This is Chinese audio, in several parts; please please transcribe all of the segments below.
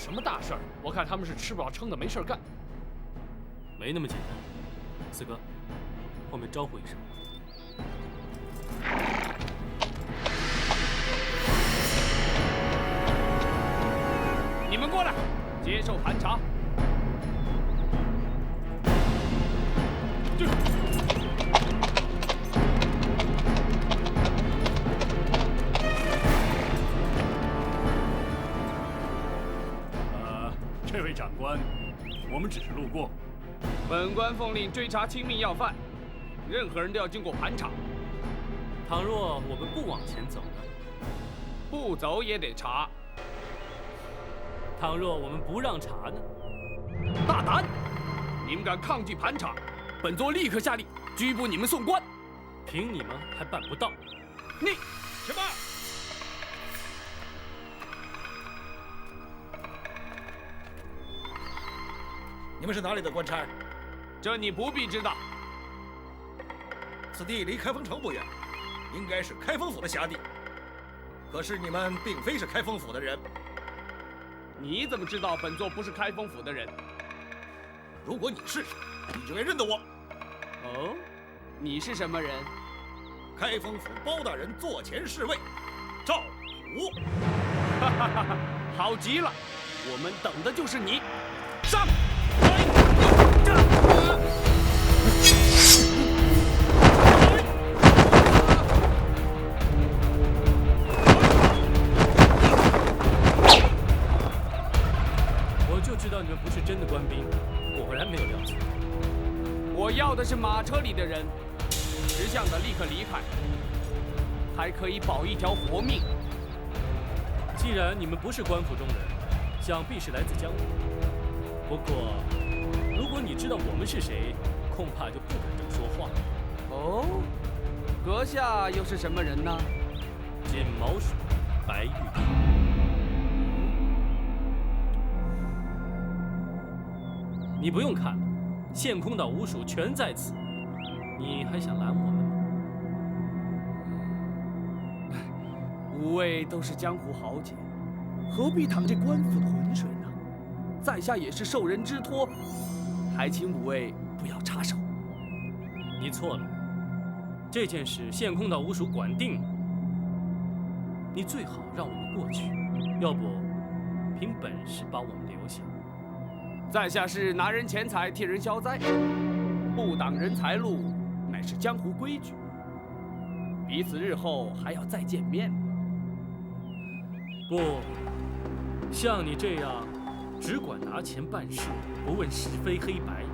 什么大事儿？我看他们是吃不饱撑的，没事干。没那么简单。四哥，后面招呼一声。你们过来，接受盘查。这位长官，我们只是路过。本官奉令追查亲密要犯，任何人都要经过盘查。倘若我们不往前走呢？不走也得查。倘若我们不让查呢？大胆！你们敢抗拒盘查，本座立刻下令拘捕你们送官。凭你们还办不到？你什么？你们是哪里的官差？这你不必知道。此地离开封城不远，应该是开封府的辖地。可是你们并非是开封府的人。你怎么知道本座不是开封府的人？如果你是，你就该认得我。哦，你是什么人？开封府包大人座前侍卫赵虎。哈哈哈哈，好极了，我们等的就是你。上！我就知道你们不是真的官兵，果然没有料错。我要的是马车里的人，识相的立刻离开，还可以保一条活命。既然你们不是官府中人，想必是来自江湖。不过，如果你知道我们是谁，恐怕就不敢这么说话。哦，阁下又是什么人呢？金毛鼠，白玉堂。你不用看了，县空岛五署全在此，你还想拦我们吗？五位都是江湖豪杰，何必淌这官府的浑水呢？在下也是受人之托，还请五位不要插手。你错了，这件事县空岛五署管定了，你最好让我们过去，要不凭本事把我们留下。在下是拿人钱财替人消灾，不挡人财路，乃是江湖规矩。彼此日后还要再见面。不，像你这样只管拿钱办事，不问是非黑白，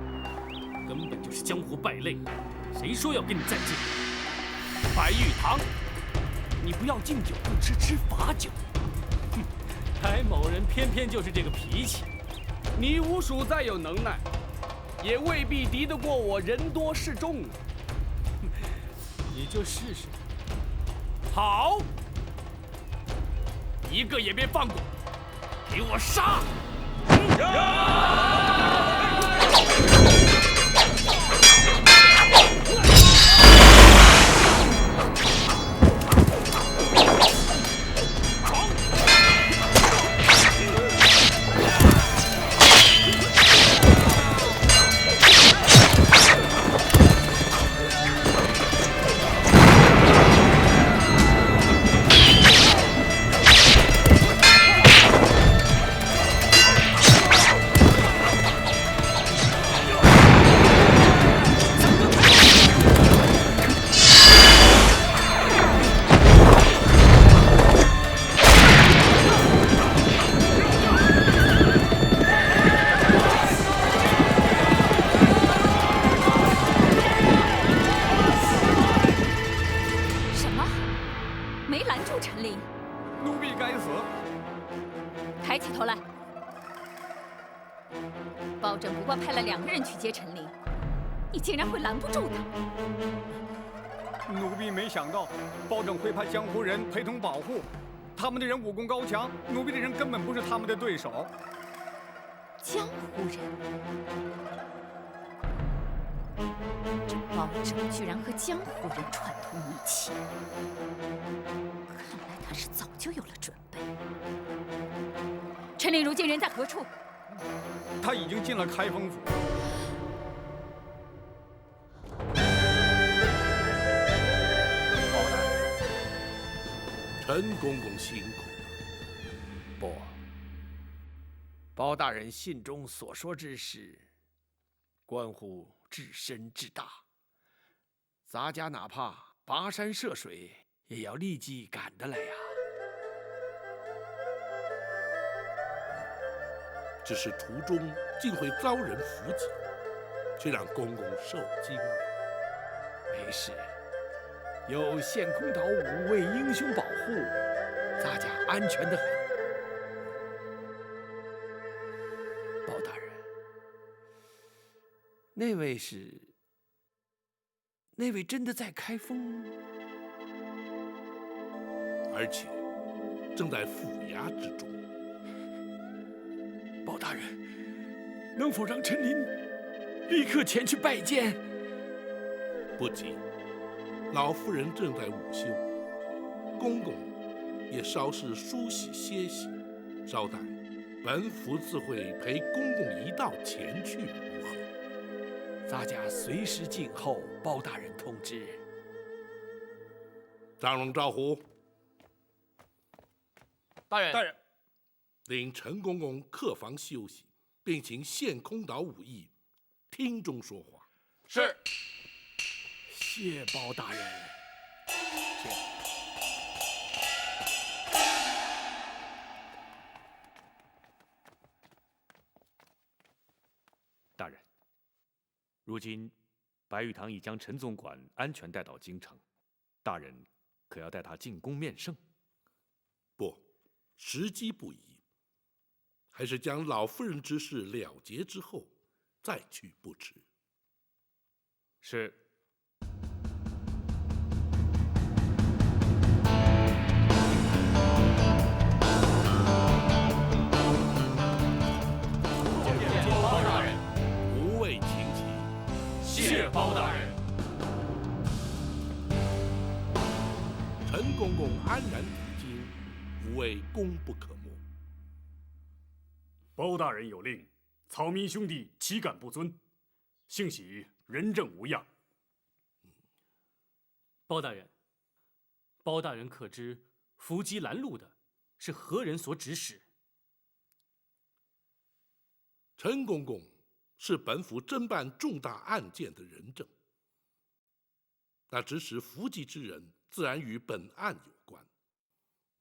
根本就是江湖败类。谁说要跟你再见？白玉堂，你不要敬酒不吃吃罚酒。哼，白某人偏偏就是这个脾气。你五署再有能耐，也未必敌得过我人多势众啊！你就试试。好，一个也别放过，给我杀！抬起头来！包拯不过派了2个人去接陈琳，你竟然会拦不住他？奴婢没想到包拯会派江湖人陪同保护，他们的人武功高强，奴婢的人根本不是他们的对手。江湖人，这包拯居然和江湖人串通一气，看来他是早就有了准备。陈琳。令如今人在何处？他已经进了开封府。陈公公辛苦了。不，包大人信中所说之事，关乎至深至大。咱家哪怕跋山涉水，也要立即赶得来呀。只是途中竟会遭人伏击，却让公公受惊了。没事，有献空岛5位英雄保护，咱家安全得很。包大人，那位真的在开封，而且正在府衙之中。包大人，能否让臣林立刻前去拜见？不急，老夫人正在午休，公公也稍事梳洗歇息，稍待本府自会陪公公一道前去，如何？咱家随时静候包大人通知。张龙、赵虎，大人，令陈公公客房休息，并请献空岛武艺厅中说话。是。谢包大人。大人，如今白玉堂已将陈总管安全带到京城，大人可要带他进宫面圣？不，时机不宜，还是将老夫人之事了结之后再去不迟。是。包大人，无畏请起。谢包大人。陈公公安然抵京，无谓功不可没。包大人有令，草民兄弟岂敢不遵？幸喜人证无恙。包大人，包大人可知伏击拦路的是何人所指使？陈公公是本府侦办重大案件的人证，那指使伏击之人自然与本案有关，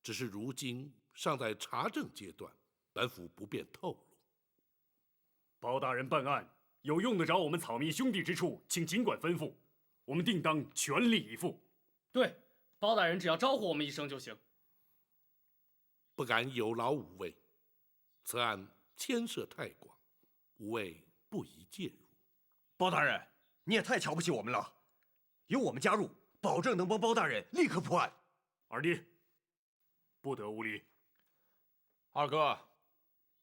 只是如今尚在查证阶段，本府不便透露。包大人办案有用得着我们草民兄弟之处，请尽管吩咐，我们定当全力以赴。对，包大人只要招呼我们一声就行。不敢有劳五位，此案牵涉太广，五位不宜介入。包大人，你也太瞧不起我们了，有我们加入，保证能帮包大人立刻破案。二弟，不得无礼。二哥，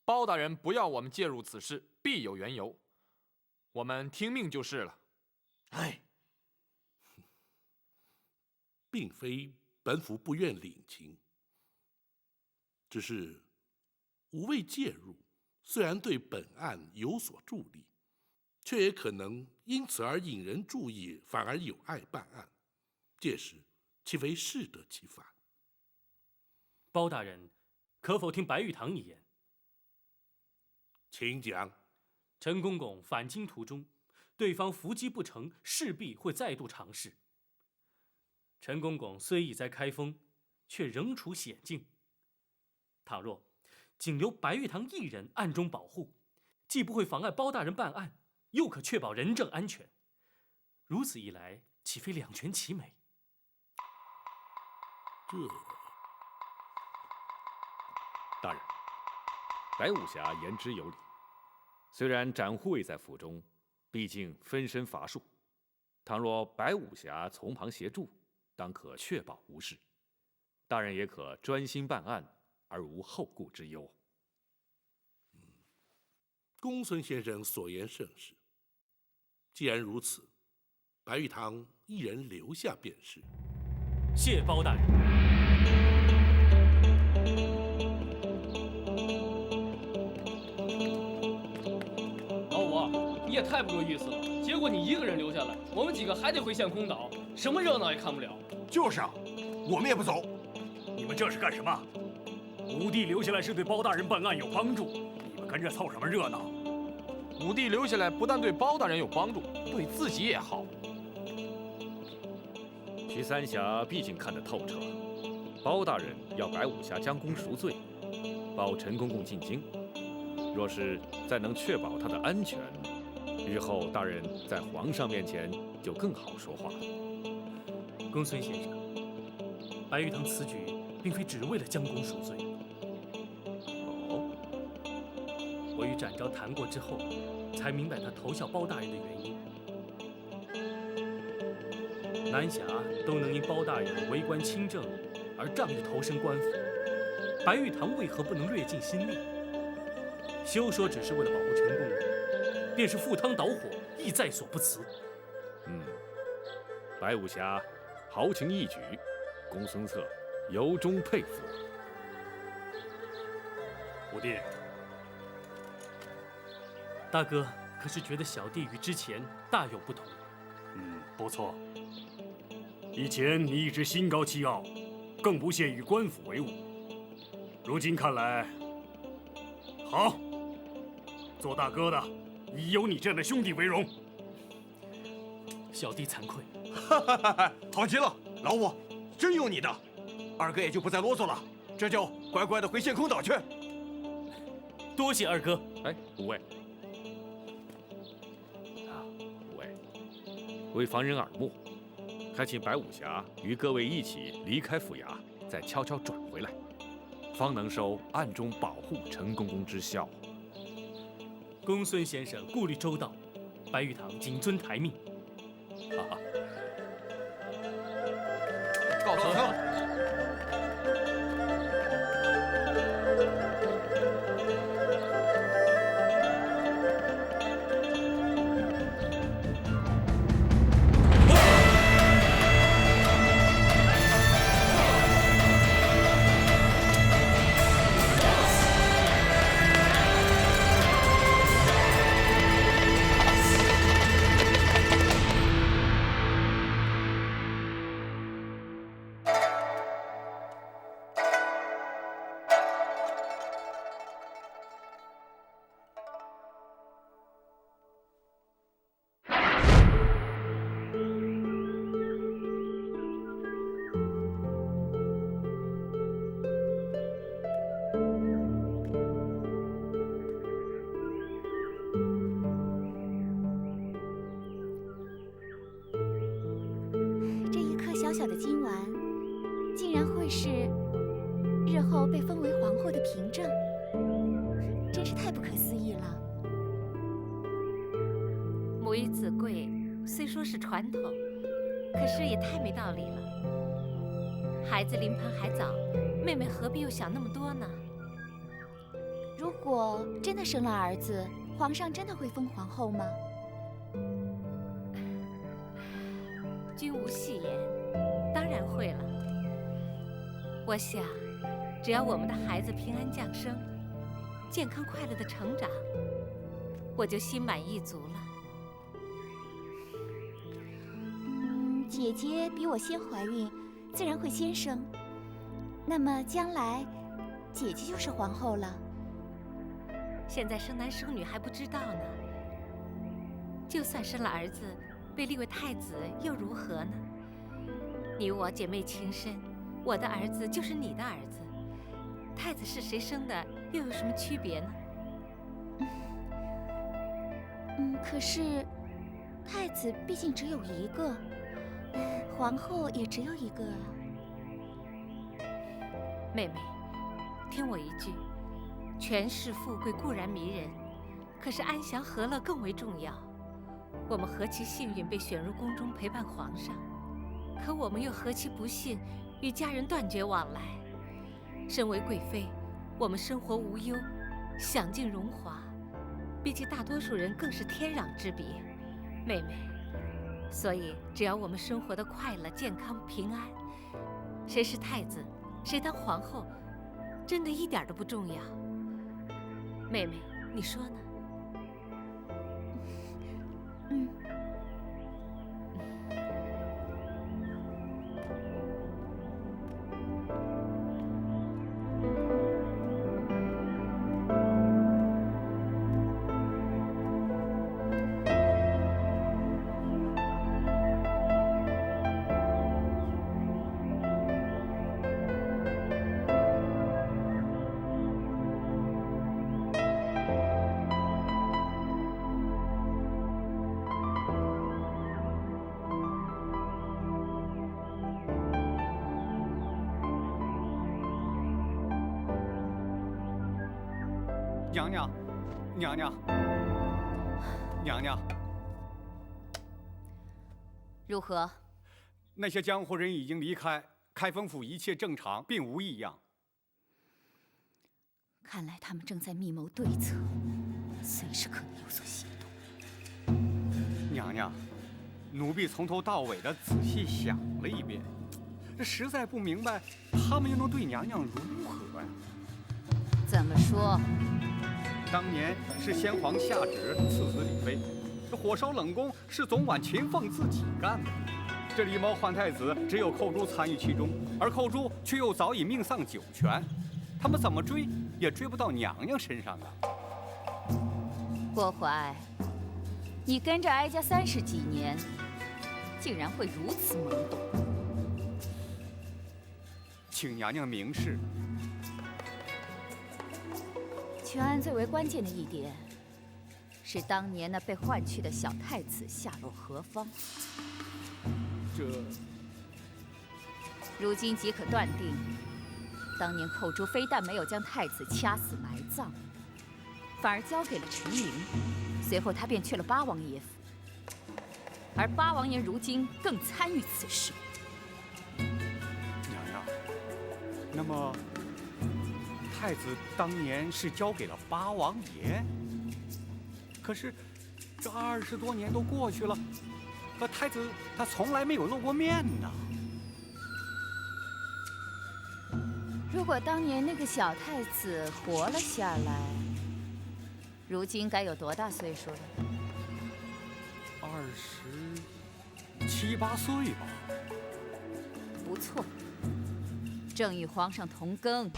包大人不要我们介入此事，必有缘由，我们听命就是了。哎，并非本府不愿领情，只是无谓介入，虽然对本案有所助力，却也可能因此而引人注意，反而有碍办案。届时岂非适得其反？包大人，可否听白玉堂一言？请讲。陈公公返京途中，对方伏击不成，势必会再度尝试。陈公公虽已在开封，却仍处险境。倘若仅留白玉堂一人暗中保护，既不会妨碍包大人办案，又可确保人证安全。如此一来，岂非两全其美？大人，白武侠言之有理。虽然展护卫在府中，毕竟分身乏术，倘若白武侠从旁协助，当可确保无事。大人也可专心办案，而无后顾之忧。公孙先生所言甚是。既然如此，白玉堂一人留下便是。谢包大人。也太不够意思了。结果你一个人留下来，我们几个还得回陷空岛，什么热闹也看不了。就是啊，我们也不走。你们这是干什么？武帝留下来是对包大人办案有帮助，你们跟着凑什么热闹？武帝留下来不但对包大人有帮助，对自己也好。徐三侠毕竟看得透彻，包大人要白武侠将功赎罪，保陈公公进京。若是再能确保他的安全，日后大人在皇上面前就更好说话了。公孙先生，白玉堂此举并非只为了将功赎罪。哦，我与展昭谈过之后，才明白他投效包大人的原因。南侠都能因包大人为官清正而仗义投身官府，白玉堂为何不能略尽心力？休说只是为了保护陈公公，便是赴汤蹈火，亦在所不辞。白武侠豪情一举，公孙策由衷佩服。武帝，大哥可是觉得小弟与之前大有不同？不错。以前你一直心高气傲，更不屑与官府为伍。如今看来，好，做大哥的以有你这样的兄弟为荣。小弟惭愧。好极了，老五，真有你的。二哥也就不再啰嗦了，这就乖乖的回陷空岛去。多谢二哥。哎，五位，五位，为防人耳目，还请白武侠与各位一起离开府衙，再悄悄转回来，方能收暗中保护陈公公之效。公孙先生顾虑周到，白玉堂谨遵台命。哈哈。告辞。小小的金丸，竟然会是日后被封为皇后的凭证，真是太不可思议了。母以子贵，虽说是传统，可是也太没道理了。孩子临盆还早，妹妹何必又想那么多呢？如果真的生了儿子，皇上真的会封皇后吗？君无戏言，当然会了。我想，只要我们的孩子平安降生，健康快乐的成长，我就心满意足了。姐姐比我先怀孕，自然会先生。那么将来，姐姐就是皇后了。现在生男生女还不知道呢。就算生了儿子，被立为太子又如何呢？你我姐妹情深，我的儿子就是你的儿子，太子是谁生的，又有什么区别呢？可是太子毕竟只有一个，皇后也只有一个啊。妹妹，听我一句，权势富贵固然迷人，可是安详和乐更为重要。我们何其幸运被选入宫中陪伴皇上，可我们又何其不幸与家人断绝往来。身为贵妃，我们生活无忧，享尽荣华，比起大多数人更是天壤之别。妹妹，所以只要我们生活得快乐、健康、平安，谁是太子，谁当皇后，真的一点都不重要。妹妹，你说呢？娘娘，娘娘，娘娘，如何？那些江湖人已经离开，开封府一切正常，并无异样。看来他们正在密谋对策，随时可能有所行动。娘娘，奴婢从头到尾的仔细想了一遍，这实在不明白，他们又能对娘娘如何呀？怎么说？当年是先皇下旨赐死李妃，这火烧冷宫是总管秦凤自己干的。这狸猫换太子，只有寇珠参与其中，而寇珠却又早已命丧九泉，他们怎么追也追不到娘娘身上啊！郭淮，你跟着哀家30几年，竟然会如此懵懂。请娘娘明示。全案最为关键的一点，是当年那被换去的小太子下落何方。这如今即可断定，当年寇珠非但没有将太子掐死埋葬，反而交给了陈琳，随后他便去了八王爷府，而八王爷如今更参与此事。娘娘，那么太子当年是交给了八王爷，可是这20多年都过去了，可太子他从来没有露过面呢。如果当年那个小太子活了下来，如今该有多大岁数了？27、8岁吧。不错，正与皇上同庚。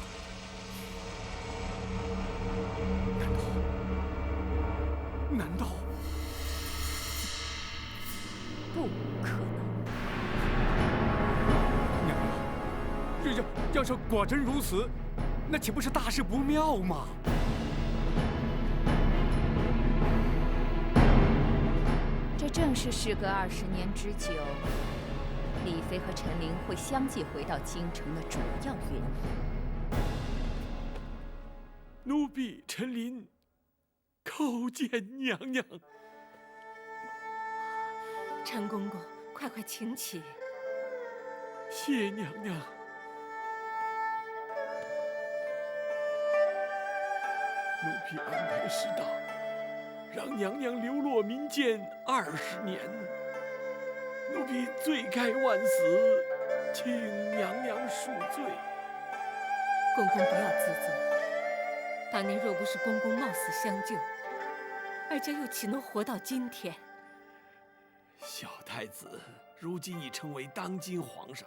难道？不可能！娘娘，这要是果真如此，那岂不是大事不妙吗？这正是事隔20年之久，李妃和陈琳会相继回到京城的主要原因。奴婢陈琳叩见娘娘。陈公公，快快请起。谢娘娘。奴婢安排失当，让娘娘流落民间20年，奴婢罪该万死，请娘娘恕罪。公公不要自责，当年若不是公公冒死相救，哀家又岂能活到今天？小太子如今已成为当今皇上，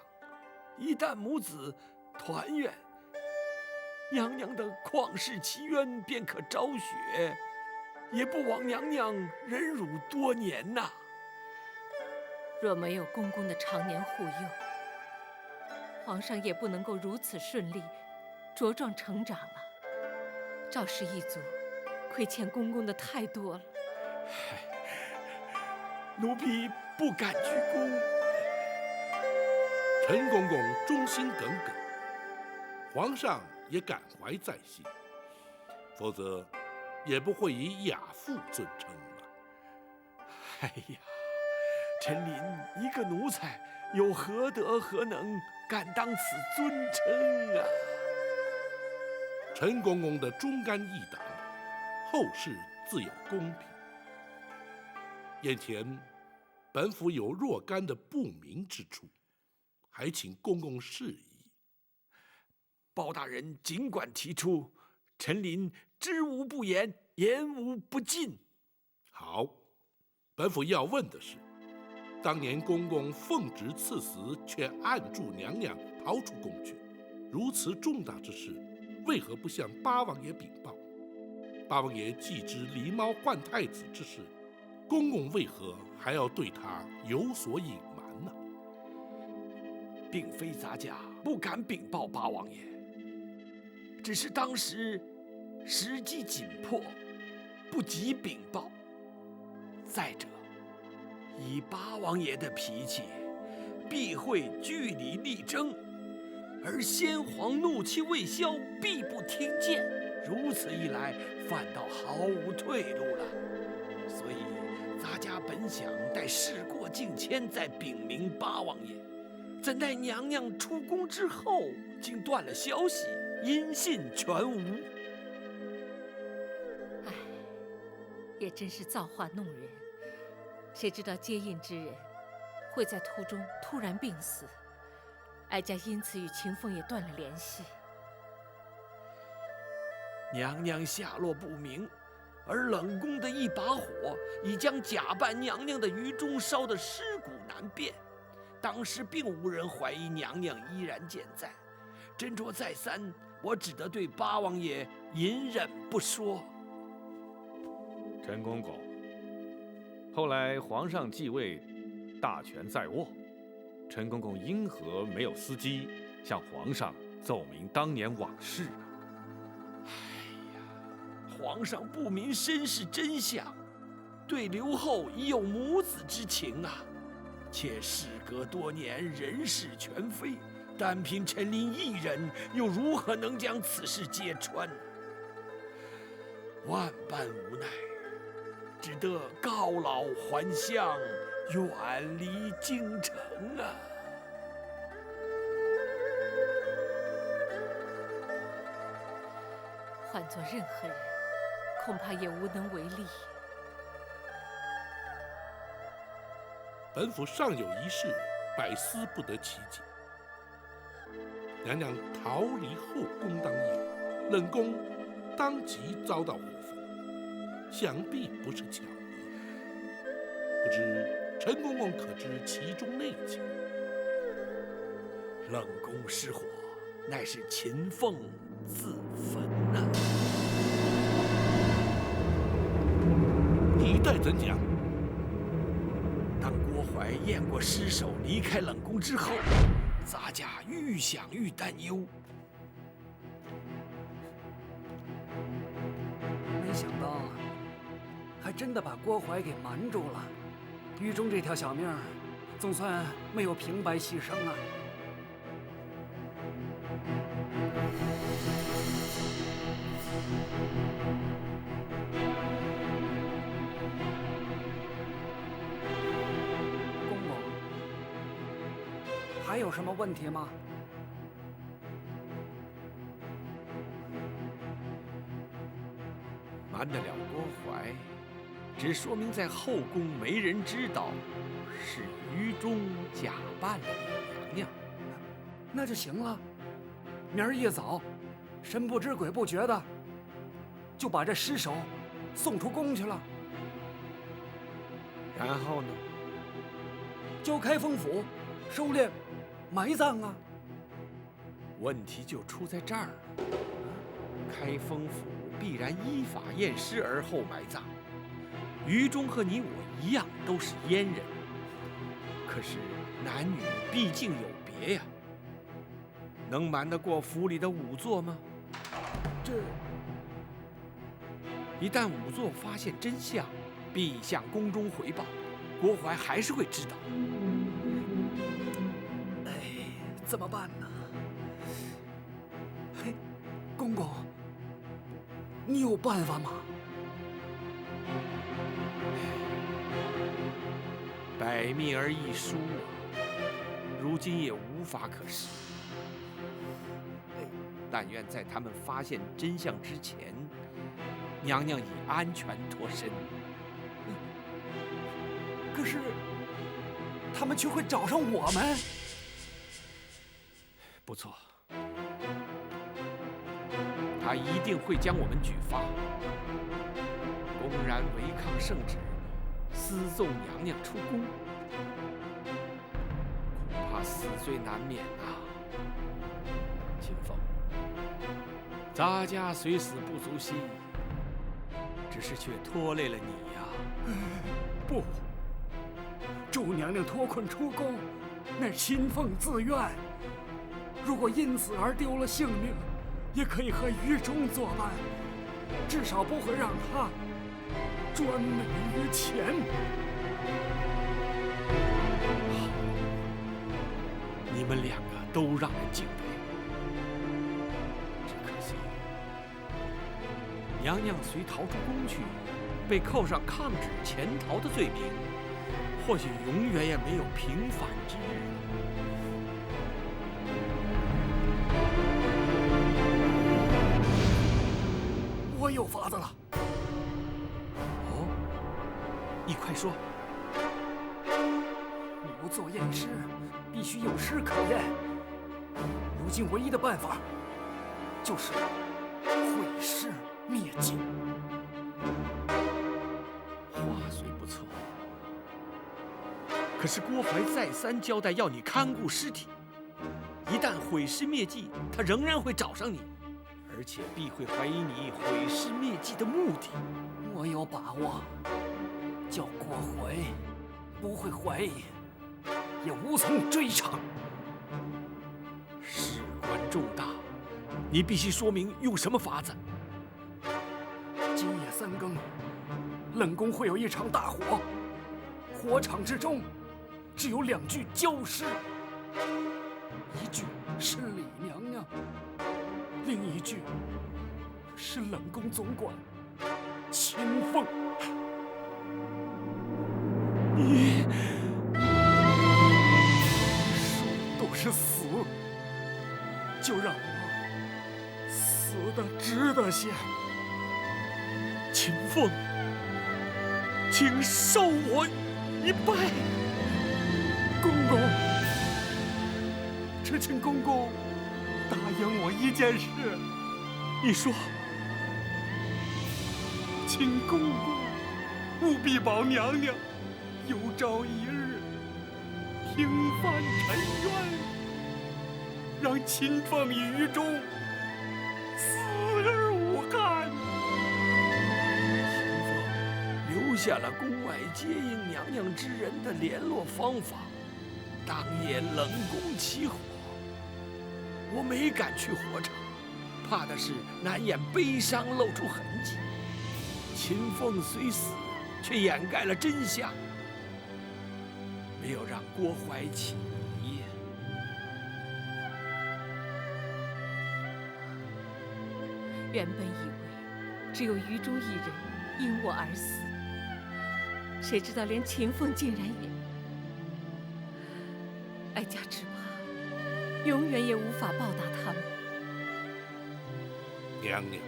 一旦母子团圆，娘娘的旷世奇冤便可昭雪，也不枉娘娘忍辱多年呐。若没有公公的常年护佑，皇上也不能够如此顺利茁壮成长了。赵氏一族亏欠公公的太多了。奴婢不敢鞠躬。陈公公忠心耿耿，皇上也感怀在心，否则也不会以亚父尊称了。哎呀，陈琳一个奴才，有何德何能，敢当此尊称啊？陈公公的忠肝义胆，后世自有公平。眼前本府有若干的不明之处，还请公公示意。包大人尽管提出，陈琳知无不言，言无不尽。好，本府要问的是，当年公公奉旨赐死，却按住娘娘逃出宫去，如此重大之事，为何不向八王爷禀报？八王爷既知狸猫换太子之事，公公为何还要对他有所隐瞒呢？并非咱家不敢禀报八王爷，只是当时时机紧迫，不及禀报。再者，以八王爷的脾气，必会据理力争，而先皇怒气未消，必不听谏。如此一来，反倒毫无退路了。所以，咱家本想待事过境迁再禀明八王爷，怎奈娘娘出宫之后，竟断了消息，音信全无。唉，也真是造化弄人。谁知道接应之人会在途中突然病死，哀家因此与秦凤也断了联系。娘娘下落不明，而冷宫的一把火已将假扮娘娘的于中烧得尸骨难辨。当时并无人怀疑娘娘依然健在，斟酌再三，我只得对八王爷隐忍不说。陈公公，后来皇上继位，大权在握，陈公公因何没有伺机向皇上奏明当年往事啊？皇上不明身世真相，对刘后已有母子之情啊。且事隔多年，人事全非，单凭陈琳一人，又如何能将此事揭穿呢？万般无奈，只得告老还乡，远离京城啊。换做任何人，恐怕也无能为力。本府尚有一事，百思不得其解。娘娘逃离后宫当夜，冷宫当即遭到火焚，想必不是巧合。不知陈公公可知其中内情？冷宫失火，乃是秦凤自焚呐。一代怎讲？当郭槐验过尸首，离开冷宫之后，咱家愈想愈担忧。没想到，还真的把郭槐给瞒住了。狱中这条小命，总算没有平白牺牲啊。还有什么问题吗？瞒得了郭槐，只说明在后宫没人知道是于中假扮了你娘娘。那就行了。明儿一早，神不知鬼不觉的就把这尸首送出宫去了。然后呢？交开封府收敛埋葬啊！问题就出在这儿了。开封府必然依法验尸而后埋葬。于中和你我一样都是阉人，可是男女毕竟有别呀。能瞒得过府里的仵作吗？一旦仵作发现真相，必向宫中回报，郭槐还是会知道。怎么办呢？嘿，公公，你有办法吗？百密而一疏啊，如今也无法可施。但愿在他们发现真相之前，娘娘已安全脱身。可是，他们却会找上我们。不错，他一定会将我们举发，公然违抗圣旨，私纵娘娘出宫，恐怕死罪难免啊！秦凤，咱家虽死不足惜，只是却拖累了你呀。不，祝娘娘脱困出宫，乃秦凤自愿。如果因此而丢了性命，也可以和于中作伴，至少不会让他专美于前。你们两个都让人敬佩，只可惜娘娘虽逃出宫去，被扣上抗旨潜逃的罪名，或许永远也没有平反之日。我有法子了。哦，你快说。留作验尸，必须有尸可验。如今唯一的办法，就是毁尸灭迹。话虽不错，可是郭槐再三交代要你看顾尸体，一旦毁尸灭迹，他仍然会找上你，而且必会怀疑你毁尸灭迹的目的。我有把握，叫郭槐不会怀疑，也无从追查。事关重大，你必须说明用什么法子。今夜3更，冷宫会有一场大火，火场之中只有2具焦尸，一具是李娘娘，另一具是冷宫总管秦凤。你说都是死，就让我死得值得些。秦凤，请受我一拜。公公，只请公公答应我一件事。你说。请公公务必保娘娘有朝一日平反沉冤，让秦凤于中死而无憾。秦凤留下了宫外接应娘娘之人的联络方法。当夜冷宫起火，我没敢去火场，怕的是难掩悲伤露出痕迹。秦凤虽死，却掩盖了真相，没有让郭槐起疑。原本以为只有于中一人因我而死，谁知道连秦凤竟然也……哀家只怕永远也无法报答他们。娘娘，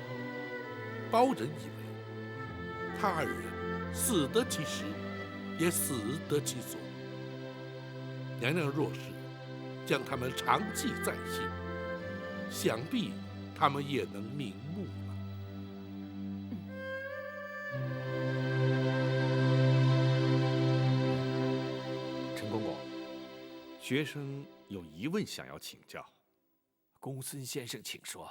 包人以为他二人死得其时，也死得其所。娘娘若是将他们长记在心，想必他们也能瞑目了。陈公公，学生有疑问想要请教。公孙先生，请说。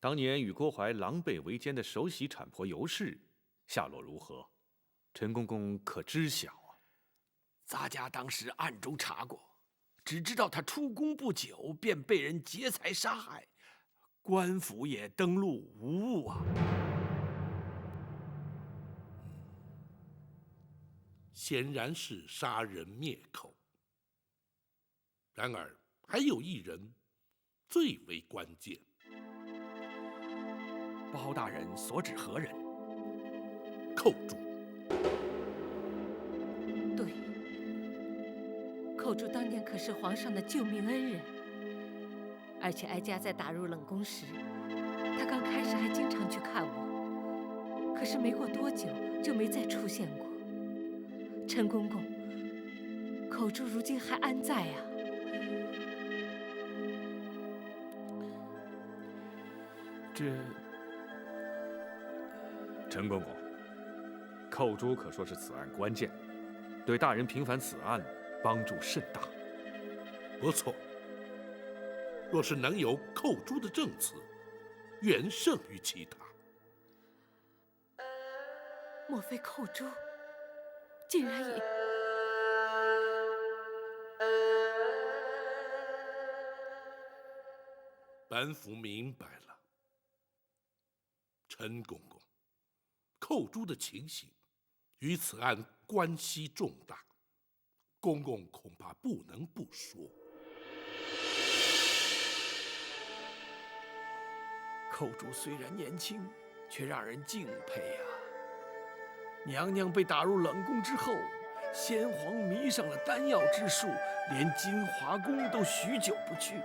当年与郭槐狼狈为奸的首席产婆尤氏下落如何？陈公公可知晓啊？咱家当时暗中查过，只知道他出宫不久便被人劫财杀害，官府也登录无误啊。显然是杀人灭口。然而还有一人最为关键。包大人所指何人？寇珠。对，寇珠当年可是皇上的救命恩人，而且哀家在打入冷宫时，他刚开始还经常去看我，可是没过多久就没再出现过。陈公公，寇珠如今还安在啊？这……陈公公，寇珠可说是此案关键，对大人平反此案帮助甚大。不错，若是能有寇珠的证词，远胜于其他。莫非寇珠竟然也……本府明白了，陈公公，寇珠的情形与此案关系重大，公公恐怕不能不说。寇珠虽然年轻，却让人敬佩呀。娘娘被打入冷宫之后，先皇迷上了丹药之术，连金华宫都许久不去。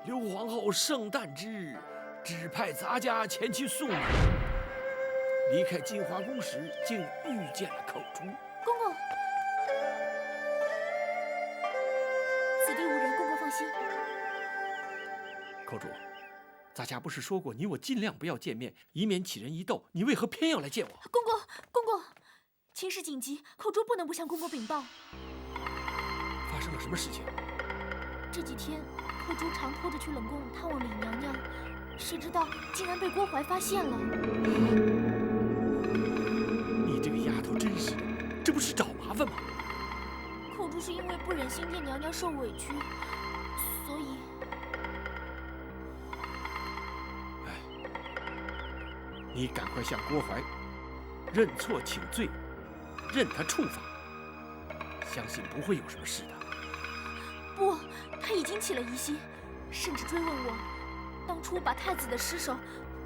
刘皇后圣诞之日，指派咱家前去送礼。离开金华宫时，竟遇见了寇珠。公公，此地无人，公公放心。寇珠，咱家不是说过你我尽量不要见面，以免起人疑窦，你为何偏要来见我？公公，公公，情势紧急，寇珠不能不向公公禀报。发生了什么事情？这几天，寇珠常拖着去冷宫探望李娘娘，谁知道竟然被郭槐发现了。你这个丫头真是的，这不是找麻烦吗？寇珠是因为不忍心见娘娘受委屈，所以……你赶快向郭槐认错请罪，任他处罚，相信不会有什么事的。不，他已经起了疑心，甚至追问我当初把太子的尸首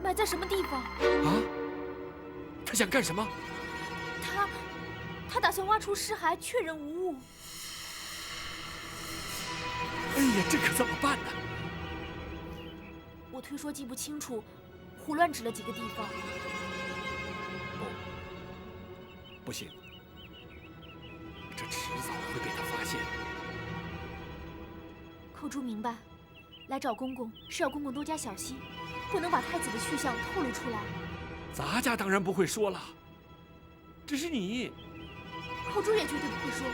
埋在什么地方。啊？他想干什么？他打算挖出尸骸，确认无误。哎呀，这可怎么办呢？我推说记不清楚，胡乱指了几个地方。不行，这迟早会被他发现。寇珠明白，来找公公是要公公多加小心，不能把太子的去向透露出来。咱家当然不会说了，只是你，寇珠也绝对不会说。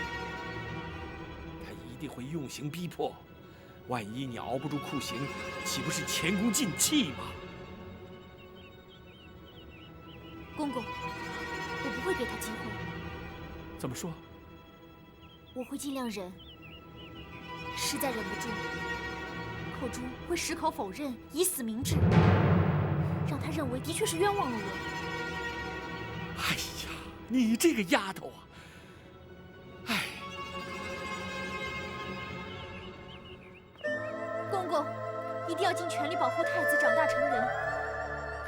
他一定会用刑逼迫，万一你熬不住酷刑，岂不是前功尽弃吗？公公，我不会给他机会。怎么说？我会尽量忍，实在忍不住，寇珠会矢口否认，以死明志，让他认为的确是冤枉了我。哎呀，你这个丫头啊！哎，公公一定要尽全力保护太子长大成人，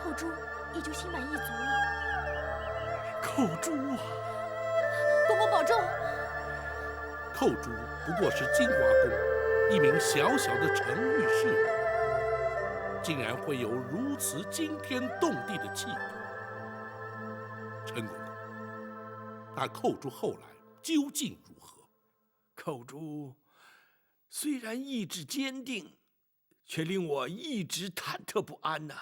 寇珠也就心满意足了。寇珠啊！公公保重。寇珠不过是金华宫一名小小的程御侍女，竟然会有如此惊天动地的气魄。陈公公，那寇珠后来究竟如何？寇珠虽然意志坚定，却令我一直忐忑不安呐。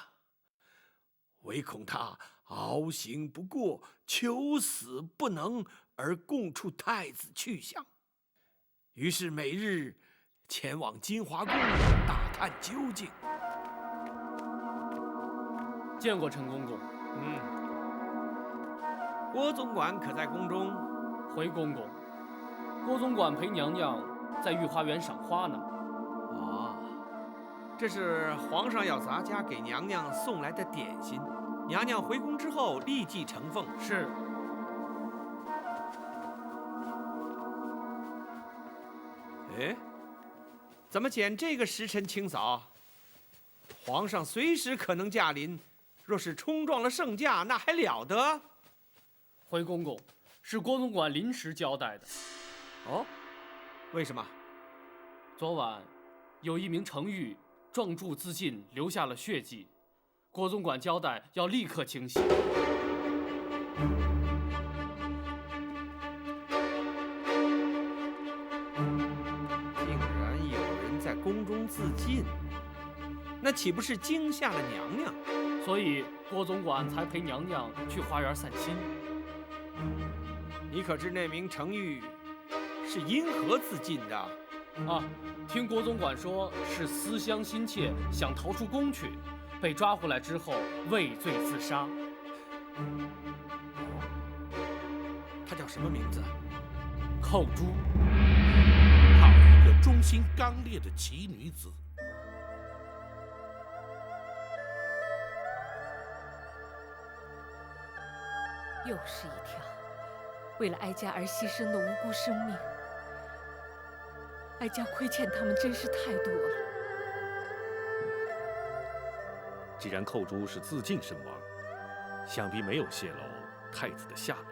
唯恐他熬刑不过，求死不能，而供出太子去向。于是每日前往金华宫打探究竟。见过陈公公。郭总管可在宫中？回公公，郭总管陪娘娘在御花园赏花呢。哦，这是皇上要咱家给娘娘送来的点心，娘娘回宫之后立即呈奉。是。哎，怎么捡这个时辰清扫？皇上随时可能驾临，若是冲撞了圣驾，那还了得？回公公，是郭总管临时交代的。哦，为什么？昨晚有一名程御撞柱自尽，留下了血迹，郭总管交代要立刻清洗。竟然有人在宫中自尽，那岂不是惊吓了娘娘？所以郭总管才陪娘娘去花园散心。你可知那名程御是因何自尽的？啊，听郭总管说是思乡心切，想逃出宫去，被抓回来之后畏罪自杀。她叫什么名字？寇珠。好一个忠心刚烈的奇女子！又是一条为了哀家而牺牲的无辜生命，哀家亏欠他们真是太多了。既然寇珠是自尽身亡，想必没有泄露太子的下落。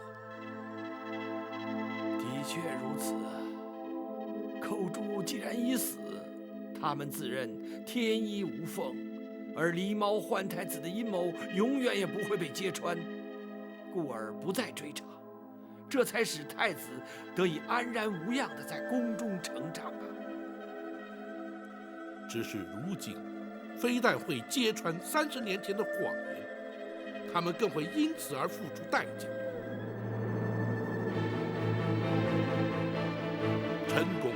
的确如此。寇珠既然已死，他们自认天衣无缝，而狸猫换太子的阴谋永远也不会被揭穿，故而不再追查，这才使太子得以安然无恙地在宫中成长啊。只是如今，非但会揭穿30年前的谎言，他们更会因此而付出代价。陈公，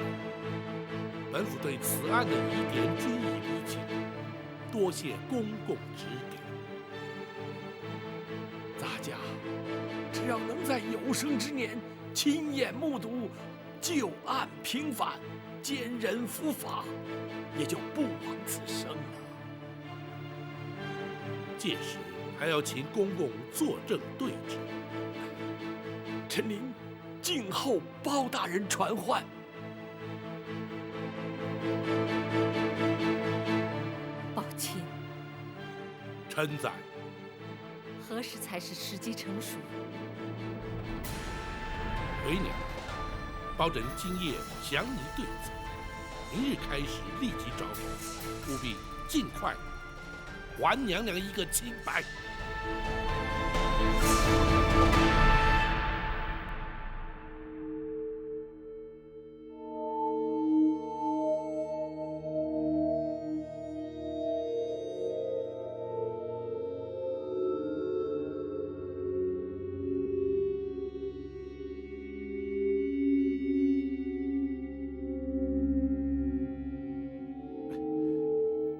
本府对此案的疑点均已厘清，多谢公公指点。咱家只要能在有生之年亲眼目睹旧案平反，奸人伏法，也就不枉此生了。届时还要请公公作证对质。臣您静候包大人传唤。宝卿，臣在。何时才是时机成熟？回娘，包拯今夜详拟对策，明日开始立即招兵，务必尽快还娘娘一个清白。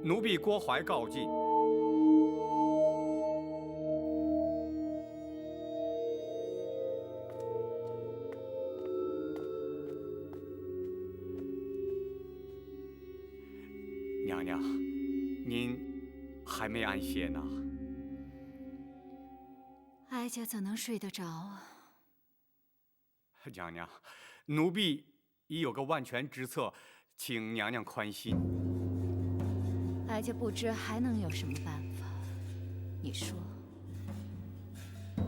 奴婢郭槐告进。娘娘，您还没安歇呢。哀家怎能睡得着啊？娘娘，奴婢已有个万全之策，请娘娘宽心。哀家不知还能有什么办法，你说。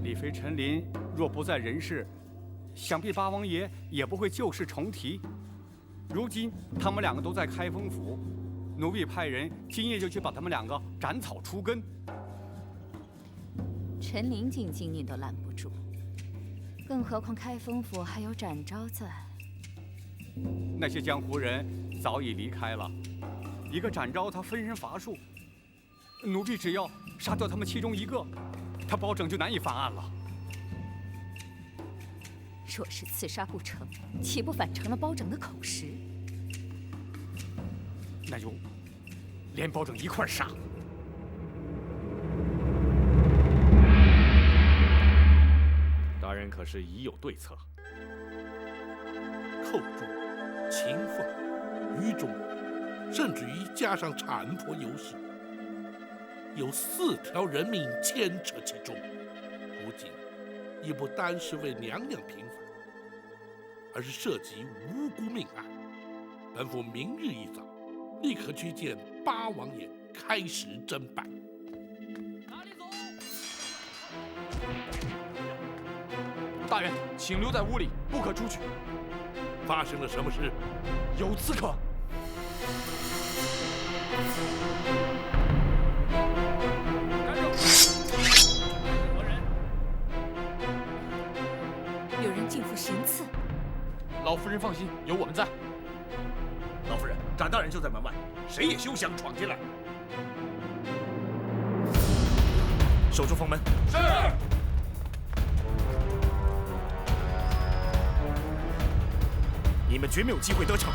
李妃陈琳若不在人世，想必八王爷也不会旧事重提。如今他们两个都在开封府，奴婢派人今夜就去把他们两个斩草除根。陈琳进京你都拦不住，更何况开封府还有展昭在。那些江湖人早已离开了。一个展昭，他分身乏术，奴婢只要杀掉他们其中一个，他包拯就难以翻案了。若是刺杀不成，岂不反成了包拯的口实？那就连包拯一块杀。大人可是已有对策？寇珠、秦凤、于中，甚至于加上产婆尤氏，有4条人命牵扯其中。如今已不单是为娘娘平反，而是涉及无辜命案。本府明日一早立刻去见八王爷，开始侦办。哪里走？大人，请留在屋里，不可出去。发生了什么事？有刺客。何人？有人进府行刺。老夫人放心，有我们在。老夫人，展大人就在门外，谁也休想闯进来。守住封门。是。你们绝没有机会得逞。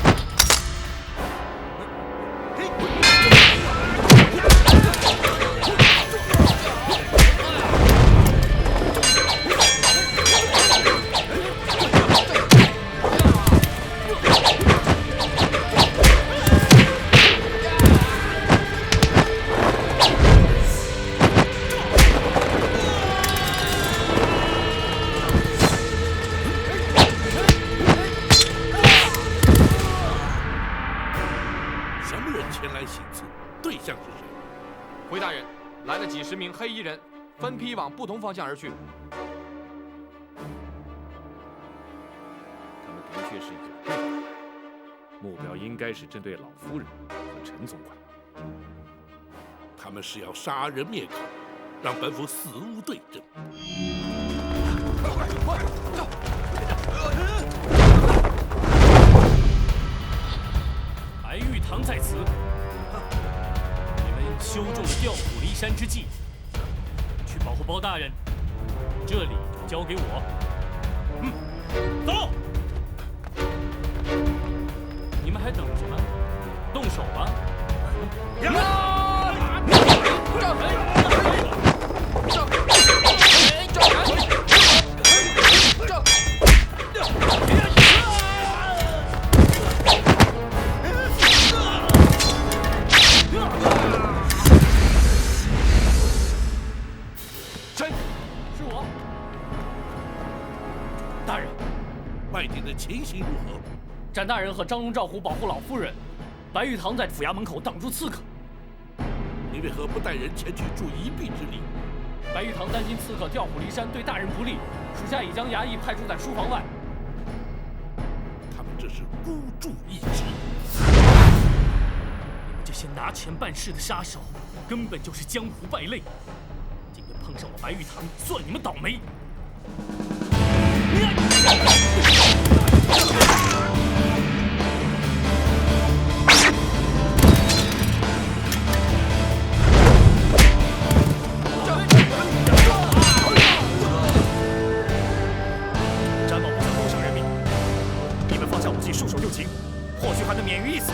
前来行刺，对象是谁？回大人，来了几10名黑衣人，分批往不同方向而去。他们的确是有备而来，目标应该是针对老夫人和陈总管。他们是要杀人灭口，让本府死无对证。白玉堂在此，你们修中了调虎离山之计，去保护包大人，这里就交给我。走！你们还等什么？动手吧！是我。大人，外地的情形如何？展大人和张龙赵虎保护老夫人，白玉堂在府衙门口挡住刺客。你为何不带人前去助一臂之力？白玉堂担心刺客调虎离山对大人不利，属下已将衙役派驻在书房外。他们这是孤注一掷。你们这些拿钱办事的杀手，根本就是江湖败类。今天碰上我白玉堂，算你们倒霉。詹某不想多伤人命，你们放下武器，束手就擒，或许还能免于一死。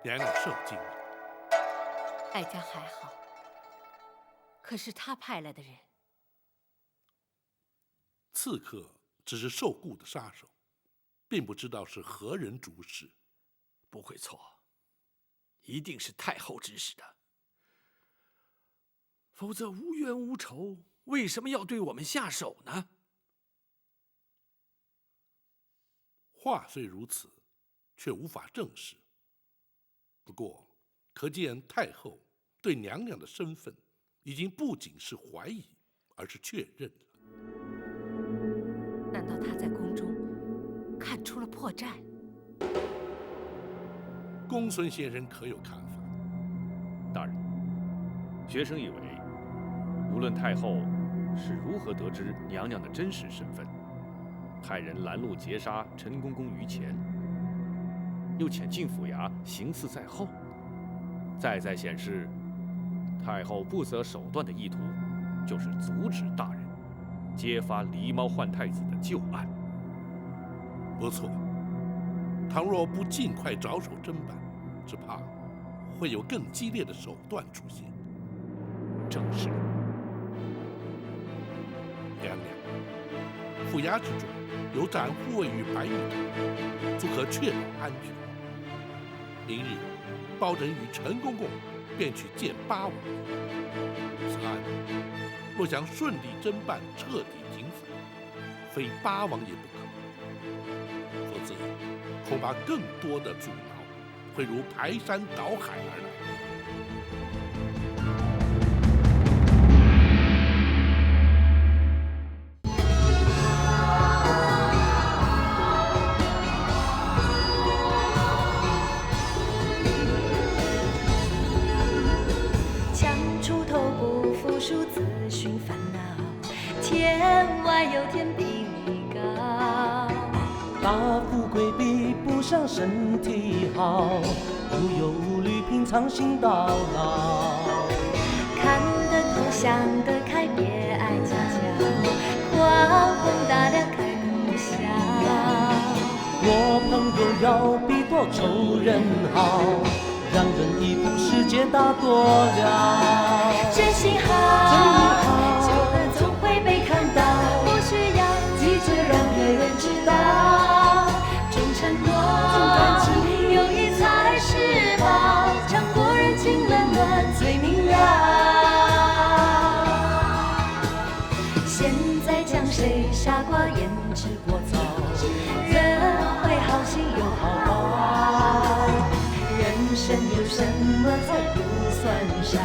娘娘受惊了。哀家还好，可是他派来的人，刺客只是受雇的杀手，并不知道是何人主使。不会错，一定是太后指使的。否则无冤无仇，为什么要对我们下手呢？话虽如此，却无法证实。不过，可见太后对娘娘的身份已经不仅是怀疑，而是确认了。难道他在宫中看出了破绽？公孙先生可有看法？大人，学生以为，无论太后是如何得知娘娘的真实身份，派人拦路截杀陈公公于前，又潜进府衙行刺在后，再显示太后不择手段的意图，就是阻止大人揭发狸猫换太子的旧案。不错，倘若不尽快着手侦办，只怕会有更激烈的手段出现。正是。娘娘，府衙之中有展护卫于白玉堂，足可确保安全。明日，包拯与陈公公便去见八王爷。此案若想顺利侦办、彻底平反，非八王爷不可。否则，恐怕更多的阻挠会如排山倒海而来。有天比你高，大富贵比不上身体好，无忧无虑品尝心到老。看得透想得开，别爱计较，狂风大量开口笑。多朋友要比多仇人好，让人一步世界大多了。真心好，久了总会被看到，不需要急着让别人知道。重承诺，重感情，友谊才是宝，强国人情冷暖最明了。现在将谁傻瓜胭脂过早，人会好心有好报。人生有什么才不算少？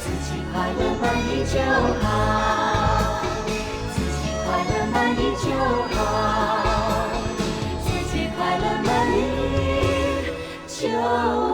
自己快乐满意就好，自己快乐满意就好，自己快乐满意就好。